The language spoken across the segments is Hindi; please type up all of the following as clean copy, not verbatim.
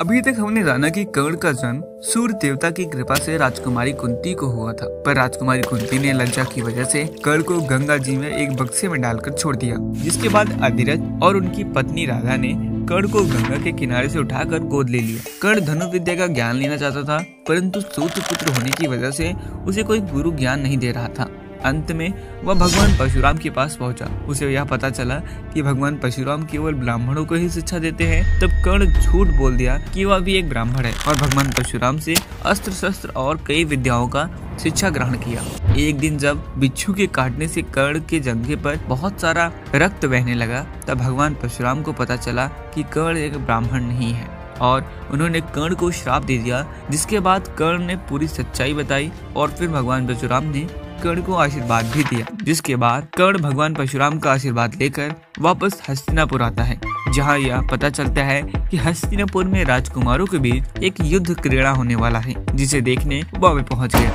अभी तक हमने जाना कि कर्ण का जन्म सूर्य देवता की कृपा से राजकुमारी कुंती को हुआ था, पर राजकुमारी कुंती ने लज्जा की वजह से कर्ण को गंगा जी में एक बक्से में डालकर छोड़ दिया। जिसके बाद अधिरथ और उनकी पत्नी राधा ने कर्ण को गंगा के किनारे से उठाकर गोद ले लिया। कर्ण धनुर्विद्या का ज्ञान लेना चाहता था, परंतु सूत्र पुत्र होने की वजह से उसे कोई गुरु ज्ञान नहीं दे रहा था। अंत में वह भगवान परशुराम के पास पहुंचा। उसे यह पता चला कि भगवान परशुराम केवल ब्राह्मणों को ही शिक्षा देते हैं। तब कर्ण झूठ बोल दिया कि वह भी एक ब्राह्मण है और भगवान परशुराम से अस्त्र शस्त्र और कई विद्याओं का शिक्षा ग्रहण किया। एक दिन जब बिच्छू के काटने से कर्ण के जंघे पर बहुत सारा रक्त बहने लगा, तब भगवान परशुराम को पता चला कि कर्ण एक ब्राह्मण नहीं है और उन्होंने कर्ण को श्राप दे दिया। जिसके बाद कर्ण ने पूरी सच्चाई बताई और फिर भगवान परशुराम ने कर्ण को आशीर्वाद भी दिया। जिसके बाद कर्ण भगवान परशुराम का आशीर्वाद लेकर वापस हस्तिनापुर आता है, जहां यह पता चलता है कि हस्तिनापुर में राजकुमारों के बीच एक युद्ध क्रीड़ा होने वाला है, जिसे देखने वह भी पहुंच गया।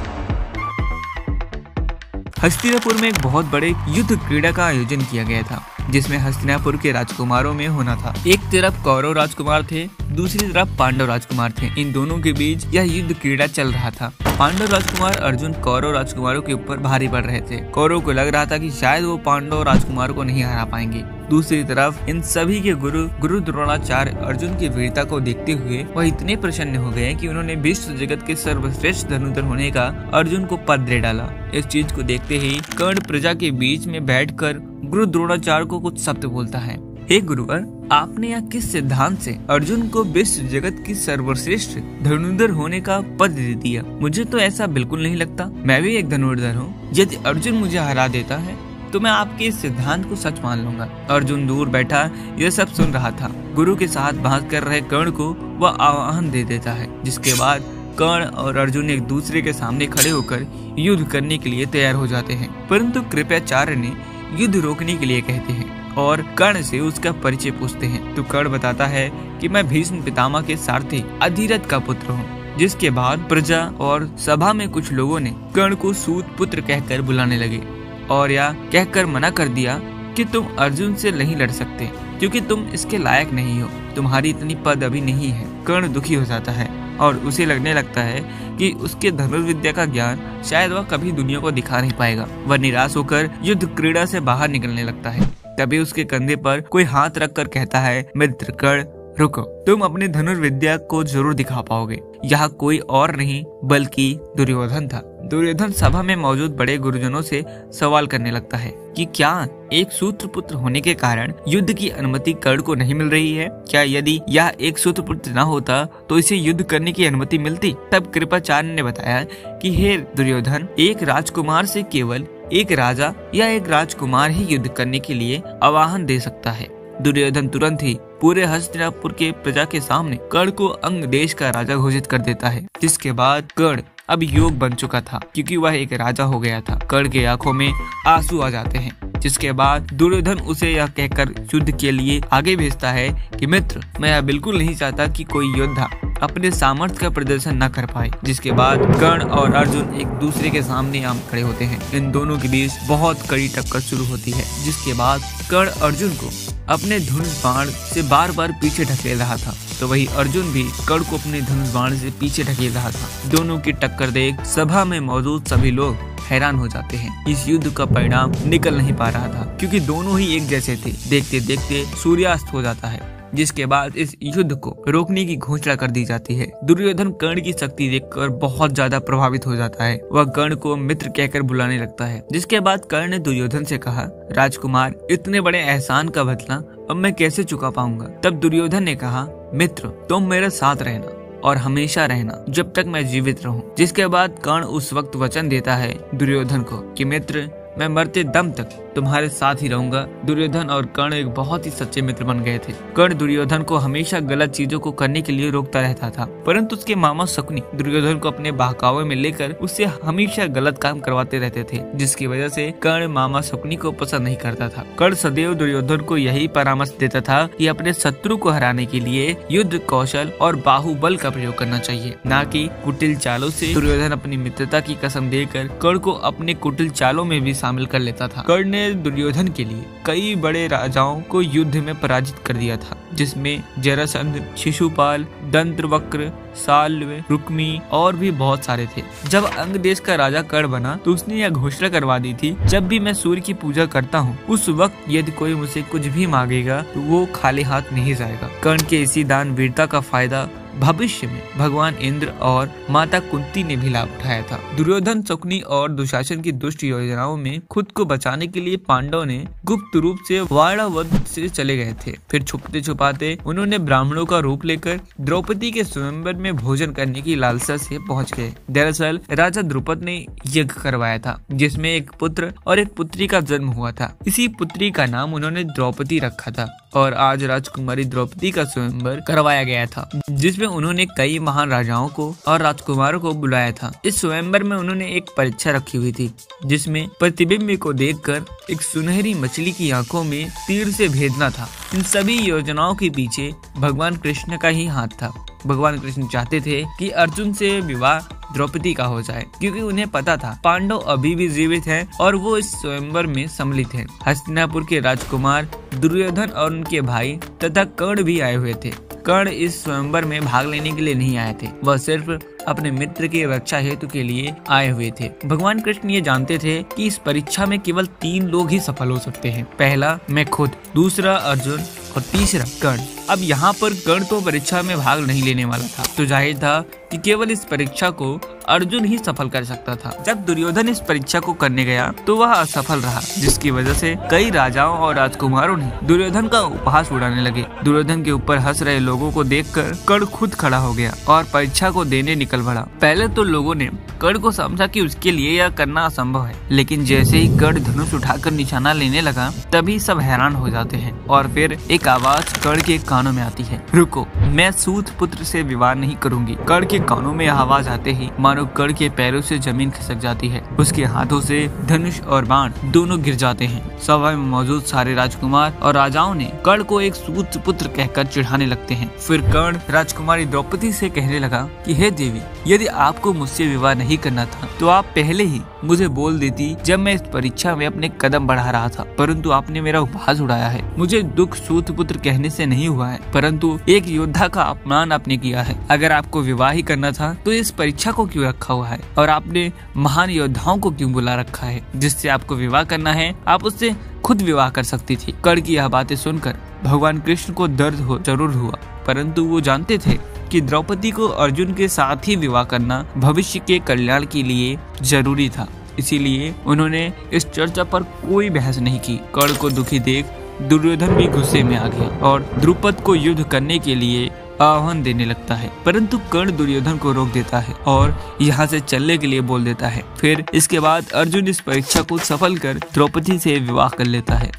हस्तिनापुर में एक बहुत बड़े युद्ध क्रीड़ा का आयोजन किया गया था, जिसमें हस्तिनापुर के राजकुमारों में होना था। एक तरफ कौरव राजकुमार थे, दूसरी तरफ पांडव राजकुमार थे। इन दोनों के बीच यह युद्ध क्रीड़ा चल रहा था। पांडव राजकुमार अर्जुन कौरव राजकुमारों के ऊपर भारी पड़ रहे थे। कौरव को लग रहा था कि शायद वो पांडव राजकुमार को नहीं हरा पाएंगे। दूसरी तरफ इन सभी के गुरु द्रोणाचार्य अर्जुन की वीरता को देखते हुए वह इतने प्रसन्न हो गए कि उन्होंने विश्व जगत के सर्वश्रेष्ठ धनुर्धर होने का अर्जुन को पद दे डाला। इस चीज को देखते ही कर्ण प्रजा के बीच में बैठकर गुरु द्रोणाचार्य को कुछ शब्द बोलता है। हे गुरुवर, आपने यह किस सिद्धांत से अर्जुन को विश्व जगत की सर्वश्रेष्ठ धनुर्धर होने का पद दे दिया? मुझे तो ऐसा बिल्कुल नहीं लगता। मैं भी एक धनुर्धर हूँ। यदि अर्जुन मुझे हरा देता है तो मैं आपके इस सिद्धांत को सच मान लूंगा। अर्जुन दूर बैठा यह सब सुन रहा था। गुरु के साथ बहस कर रहे कर्ण को वह आह्वान दे देता है, जिसके बाद कर्ण और अर्जुन एक दूसरे के सामने खड़े होकर युद्ध करने के लिए तैयार हो जाते हैं। परंतु कृपाचार्य ने युद्ध रोकने के लिए कहते हैं और कर्ण से उसका परिचय पूछते हैं। तो कर्ण बताता है कि मैं भीष्म पितामह के सारथी अधिरथ का पुत्र हूँ। जिसके बाद प्रजा और सभा में कुछ लोगों ने कर्ण को सूत पुत्र कहकर बुलाने लगे और यह कहकर मना कर दिया कि तुम अर्जुन से नहीं लड़ सकते, क्योंकि तुम इसके लायक नहीं हो। तुम्हारी इतनी पद अभी नहीं है। कर्ण दुखी हो जाता है और उसे लगने लगता है कि उसके धनुर्विद्या का ज्ञान शायद वह कभी दुनिया को दिखा नहीं पाएगा। वह निराश होकर युद्ध क्रीड़ा से बाहर निकलने लगता है। तभी उसके कंधे पर कोई हाथ रखकर कहता है, मित्र कर्ण रुको, तुम अपनी धनुर्विद्या को जरूर दिखा पाओगे। यह कोई और नहीं बल्कि दुर्योधन था। दुर्योधन सभा में मौजूद बड़े गुरुजनों से सवाल करने लगता है कि क्या एक सूत्र पुत्र होने के कारण युद्ध की अनुमति कर्ण को नहीं मिल रही है? क्या यदि यह एक सूत्र पुत्र न होता तो इसे युद्ध करने की अनुमति मिलती? तब कृपाचार्य ने बताया कि हे दुर्योधन, एक राजकुमार से केवल एक राजा या एक राजकुमार ही युद्ध करने के लिए आह्वान दे सकता है। दुर्योधन तुरंत ही पूरे हस्तिनापुर के प्रजा के सामने कर्ण को अंग देश का राजा घोषित कर देता है। जिसके बाद कर्ण अब योग बन चुका था, क्योंकि वह एक राजा हो गया था। कर्ण के आंखों में आंसू आ जाते हैं। जिसके बाद दुर्योधन उसे यह कहकर युद्ध के लिए आगे भेजता है कि मित्र, मैं यह बिल्कुल नहीं चाहता कि कोई योद्धा अपने सामर्थ्य का प्रदर्शन न कर पाए। जिसके बाद कर्ण और अर्जुन एक दूसरे के सामने आम खड़े होते हैं। इन दोनों के बीच बहुत कड़ी टक्कर शुरू होती है। जिसके बाद कर्ण अर्जुन को अपने धनुष बाण से बार बार पीछे ढकेल रहा था, तो वही अर्जुन भी कर्ण को अपने धनुष बाण से पीछे ढकेल रहा था। दोनों की टक्कर देख सभा में मौजूद सभी लोग हैरान हो जाते हैं। इस युद्ध का परिणाम निकल नहीं पा रहा था, क्योंकि दोनों ही एक जैसे थे। देखते देखते सूर्यास्त हो जाता है। जिसके बाद इस युद्ध को रोकने की घोषणा कर दी जाती है। दुर्योधन कर्ण की शक्ति देखकर बहुत ज्यादा प्रभावित हो जाता है। वह कर्ण को मित्र कहकर बुलाने लगता है। जिसके बाद कर्ण ने दुर्योधन से कहा, राजकुमार, इतने बड़े एहसान का बदला अब मैं कैसे चुका पाऊंगा? तब दुर्योधन ने कहा, मित्र, तुम मेरे साथ रहना और हमेशा रहना जब तक मैं जीवित रहूं। जिसके बाद कर्ण उस वक्त वचन देता है दुर्योधन को कि मित्र, मैं मरते दम तक तुम्हारे साथ ही रहूंगा। दुर्योधन और कर्ण एक बहुत ही सच्चे मित्र बन गए थे। कर्ण दुर्योधन को हमेशा गलत चीजों को करने के लिए रोकता रहता था, परंतु उसके मामा शकुनी दुर्योधन को अपने बहकावे में लेकर उससे हमेशा गलत काम करवाते रहते थे, जिसकी वजह से कर्ण मामा शकुनी को पसंद नहीं करता था। कर्ण सदैव दुर्योधन को यही परामर्श देता था कि अपने शत्रु को हराने के लिए युद्ध कौशल और बाहुबल का प्रयोग करना चाहिए, न कि कुटिल चालों से। दुर्योधन अपनी मित्रता की कसम देकर कर्ण को अपने कुटिल चालों में भी शामिल कर लेता था। कर्ण ने ने दुर्योधन के लिए कई बड़े राजाओं को युद्ध में पराजित कर दिया था, जिसमें जरासंध, शिशुपाल, दंत्रवक्र, साल्व, रुक्मी और भी बहुत सारे थे। जब अंग देश का राजा कर्ण बना तो उसने यह घोषणा करवा दी थी, जब भी मैं सूर्य की पूजा करता हूँ उस वक्त यदि कोई मुझसे कुछ भी मांगेगा तो वो खाली हाथ नहीं जाएगा। कर्ण के इसी दान वीरता का फायदा भविष्य में भगवान इंद्र और माता कुंती ने भी लाभ उठाया था। दुर्योधन, शकुनी और दुशासन की दुष्ट योजनाओं में खुद को बचाने के लिए पांडवों ने गुप्त रूप से वाणावत से चले गए थे। फिर छुपते छुपाते उन्होंने ब्राह्मणों का रूप लेकर द्रौपदी के स्वयंवर में भोजन करने की लालसा से पहुंच गए। दरअसल राजा द्रुपद ने यज्ञ करवाया था, जिसमें एक पुत्र और एक पुत्री का जन्म हुआ था। इसी पुत्री का नाम उन्होंने द्रौपदी रखा था और आज राजकुमारी द्रौपदी का स्वयंवर करवाया गया था, जिसमें उन्होंने कई महान राजाओं को और राजकुमारों को बुलाया था। इस स्वयंवर में उन्होंने एक परीक्षा रखी हुई थी, जिसमें प्रतिबिंब को देखकर एक सुनहरी मछली की आंखों में तीर से भेदना था। इन सभी योजनाओं के पीछे भगवान कृष्ण का ही हाथ था। भगवान कृष्ण चाहते थे कि अर्जुन से विवाह द्रौपदी का हो जाए, क्योंकि उन्हें पता था पांडव अभी भी जीवित हैं और वो इस स्वयंवर में सम्मिलित हैं। हस्तिनापुर के राजकुमार दुर्योधन और उनके भाई तथा कर्ण भी आए हुए थे। कर्ण इस स्वयंवर में भाग लेने के लिए नहीं आए थे, वह सिर्फ अपने मित्र की रक्षा हेतु के लिए आए हुए थे। भगवान कृष्ण ये जानते थे कि इस परीक्षा में केवल 3 लोग ही सफल हो सकते हैं। पहला मैं खुद, दूसरा अर्जुन और तीसरा कर्ण। अब यहाँ पर कर्ण तो परीक्षा में भाग नहीं लेने वाला था, तो जाहिर था कि केवल इस परीक्षा को अर्जुन ही सफल कर सकता था। जब दुर्योधन इस परीक्षा को करने गया तो वह असफल रहा, जिसकी वजह से कई राजाओं और राजकुमारों ने दुर्योधन का उपहास उड़ाने लगे। दुर्योधन के ऊपर हंस रहे लोगों को देखकर कर्ण खुद खड़ा हो गया और परीक्षा को देने निकल पड़ा। पहले तो लोगों ने कर्ण को समझा कि उसके लिए यह करना असंभव है, लेकिन जैसे ही कर्ण धनुष उठाकर निशाना लेने लगा तभी सब हैरान हो जाते हैं और फिर एक आवाज कर्ण के कानों में आती है, रुको, मैं सूत पुत्र से विवाह नहीं करूंगी। कर्ण के कानों में आवाज आते ही मानो कर्ण के पैरों से जमीन खिसक जाती है। उसके हाथों से धनुष और बाण दोनों गिर जाते हैं। सभा में मौजूद सारे राजकुमार और राजाओं ने कर्ण को एक सूत पुत्र कहकर चिढ़ाने लगते हैं। फिर कर्ण राजकुमारी द्रौपदी से कहने लगा कि हे देवी, यदि आपको मुझसे विवाह नहीं करना था तो आप पहले ही मुझे बोल देती जब मैं इस परीक्षा में अपने कदम बढ़ा रहा था, परंतु आपने मेरा उपहास उड़ाया है। मुझे दुख सूत पुत्र कहने से नहीं हुआ है, परंतु एक योद्धा का अपमान आपने किया है। अगर आपको विवाह ही करना था तो इस परीक्षा को क्यों रखा हुआ है और आपने महान योद्धाओं को क्यों बुला रखा है? जिससे आपको विवाह करना है आप उससे खुद विवाह कर सकती थी। कर्ण की यह बातें सुनकर भगवान कृष्ण को दर्द जरूर हुआ, परंतु वो जानते थे कि द्रौपदी को अर्जुन के साथ ही विवाह करना भविष्य के कल्याण के लिए जरूरी था। इसीलिए उन्होंने इस चर्चा पर कोई बहस नहीं की। कर्ण को दुखी देख दुर्योधन भी गुस्से में आ गया और द्रुपद को युद्ध करने के लिए आह्वान देने लगता है, परंतु कर्ण दुर्योधन को रोक देता है और यहाँ से चलने के लिए बोल देता है। फिर इसके बाद अर्जुन इस परीक्षा को सफल कर द्रौपदी से विवाह कर लेता है।